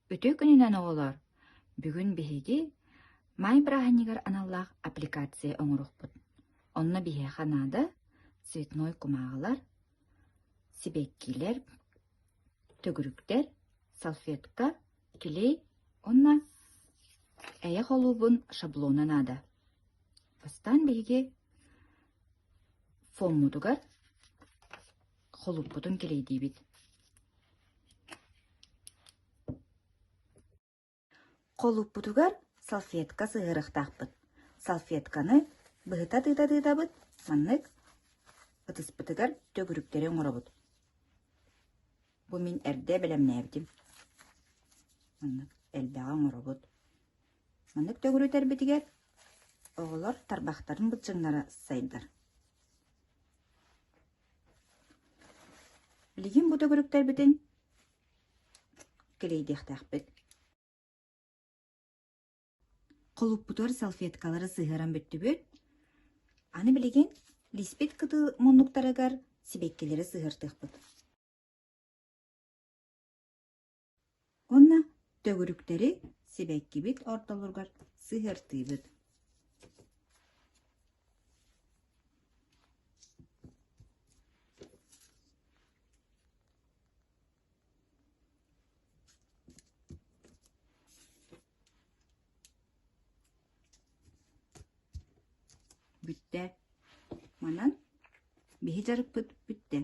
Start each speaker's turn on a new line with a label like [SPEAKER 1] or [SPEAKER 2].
[SPEAKER 1] Өтө күнүнөн оголор. Бүгүн биһиги май браһаннигар аналлах аппликация оҥорухпут. Онно биһэ ханаада цветной кумааҕылар, сибеккилер, төгүрүктер, салфетка, килей, онна эйэ холуубун шаблона наада. Бастан биһиги фоммутугар холуппутун килейдиибит. Холуппутугар салфетка сыһырыхтаахпыт. Салфетканы быһыта тыыта-тыытабыт, маннык ытыспытыгар төгүрүктери оҥоробут. Бу мин эрдэ белемнээбитим. Маннык элбэҕэ оҥоробут. Маннык төгүрүтербитигер оҕолор тарбахтарын бытчыҥнара сайдар. Билигин бу төгүрүктербитин килейдиэхтэхпит. Холуппутугар салфеткалары сыһыран бүттүбүт. Аны билигин лиспит кыты муннуктарыгар сибеккелери сыһыртыахпыт. Онна төгүрүктери сибеккибит ортолоргар сыһыртыыбыт. Бүтте. Манан биһи жарыппыт бүтте.